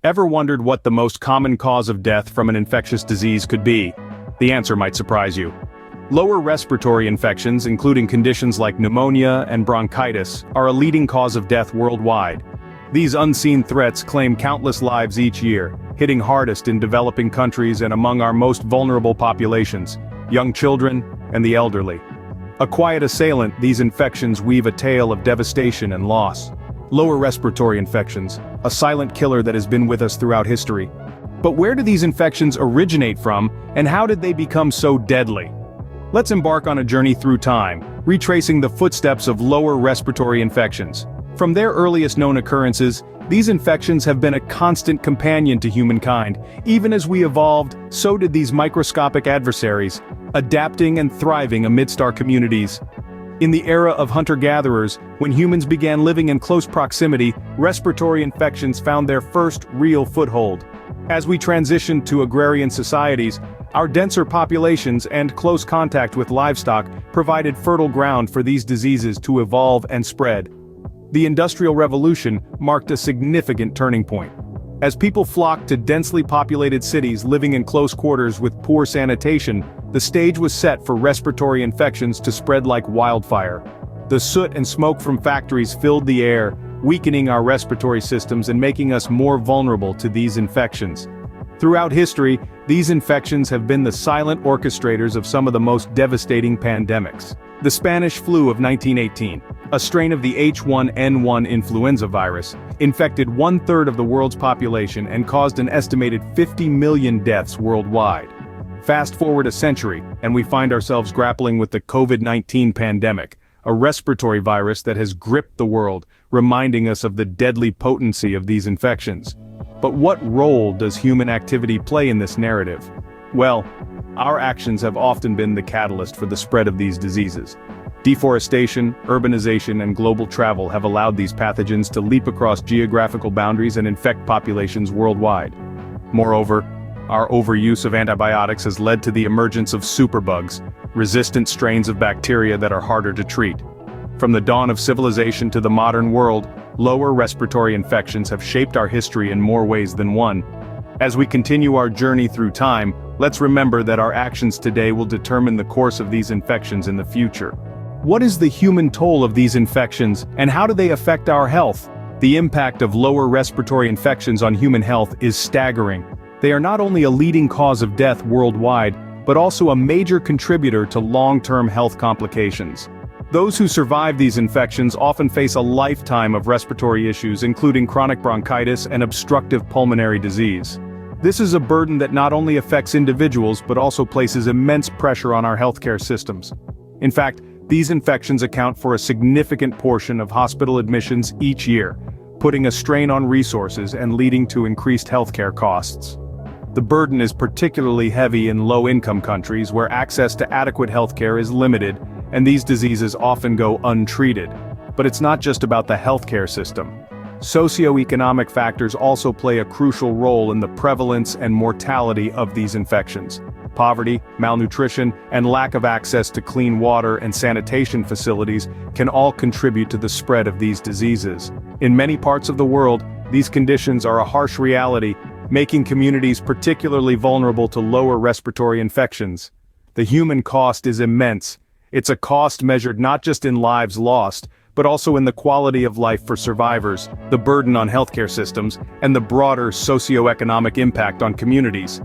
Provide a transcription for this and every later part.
Ever wondered what the most common cause of death from an infectious disease could be? The answer might surprise you. Lower respiratory infections, including conditions like pneumonia and bronchitis, are a leading cause of death worldwide. These unseen threats claim countless lives each year, hitting hardest in developing countries and among our most vulnerable populations, young children and the elderly. A quiet assailant, these infections weave a tale of devastation and loss. Lower respiratory infections, a silent killer that has been with us throughout history. But where do these infections originate from, and how did they become so deadly? Let's embark on a journey through time, retracing the footsteps of lower respiratory infections. From their earliest known occurrences, these infections have been a constant companion to humankind. Even as we evolved, so did these microscopic adversaries, adapting and thriving amidst our communities. In the era of hunter-gatherers, when humans began living in close proximity, respiratory infections found their first real foothold. As we transitioned to agrarian societies, our denser populations and close contact with livestock provided fertile ground for these diseases to evolve and spread. The Industrial Revolution marked a significant turning point. As people flocked to densely populated cities living in close quarters with poor sanitation, the stage was set for respiratory infections to spread like wildfire. The soot and smoke from factories filled the air, weakening our respiratory systems and making us more vulnerable to these infections. Throughout history, these infections have been the silent orchestrators of some of the most devastating pandemics. The Spanish flu of 1918, a strain of the H1N1 influenza virus, infected 1/3 of the world's population and caused an estimated 50 million deaths worldwide. Fast forward a century, and we find ourselves grappling with the COVID-19 pandemic, a respiratory virus that has gripped the world, reminding us of the deadly potency of these infections. But what role does human activity play in this narrative? Well, our actions have often been the catalyst for the spread of these diseases. Deforestation, urbanization, and global travel have allowed these pathogens to leap across geographical boundaries and infect populations worldwide. Moreover, our overuse of antibiotics has led to the emergence of superbugs, resistant strains of bacteria that are harder to treat. From the dawn of civilization to the modern world, lower respiratory infections have shaped our history in more ways than one. As we continue our journey through time, let's remember that our actions today will determine the course of these infections in the future. What is the human toll of these infections, and how do they affect our health? The impact of lower respiratory infections on human health is staggering. They are not only a leading cause of death worldwide, but also a major contributor to long-term health complications. Those who survive these infections often face a lifetime of respiratory issues, including chronic bronchitis and obstructive pulmonary disease. This is a burden that not only affects individuals but also places immense pressure on our healthcare systems. In fact, these infections account for a significant portion of hospital admissions each year, putting a strain on resources and leading to increased healthcare costs. The burden is particularly heavy in low-income countries where access to adequate healthcare is limited, and these diseases often go untreated. But it's not just about the healthcare system. Socioeconomic factors also play a crucial role in the prevalence and mortality of these infections. Poverty, malnutrition, and lack of access to clean water and sanitation facilities can all contribute to the spread of these diseases. In many parts of the world, these conditions are a harsh reality, making communities particularly vulnerable to lower respiratory infections. The human cost is immense. It's a cost measured not just in lives lost, but also in the quality of life for survivors, the burden on healthcare systems, and the broader socioeconomic impact on communities.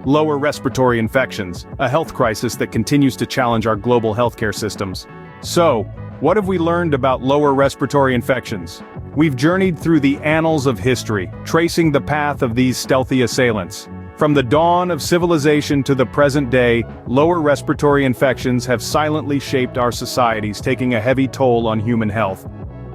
Lower respiratory infections, a health crisis that continues to challenge our global healthcare systems. So, what have we learned about lower respiratory infections? We've journeyed through the annals of history, tracing the path of these stealthy assailants. From the dawn of civilization to the present day, lower respiratory infections have silently shaped our societies, taking a heavy toll on human health.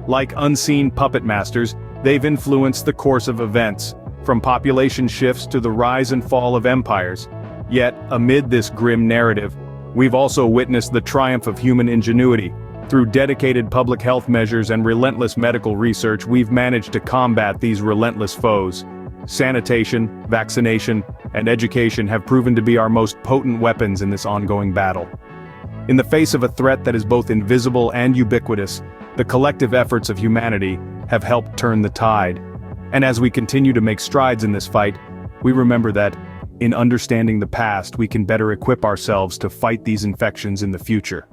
Like unseen puppet masters, they've influenced the course of events, from population shifts to the rise and fall of empires. Yet, amid this grim narrative, we've also witnessed the triumph of human ingenuity. Through dedicated public health measures and relentless medical research, we've managed to combat these relentless foes. Sanitation, vaccination, and education have proven to be our most potent weapons in this ongoing battle. In the face of a threat that is both invisible and ubiquitous, the collective efforts of humanity have helped turn the tide. And as we continue to make strides in this fight, we remember that, in understanding the past, we can better equip ourselves to fight these infections in the future.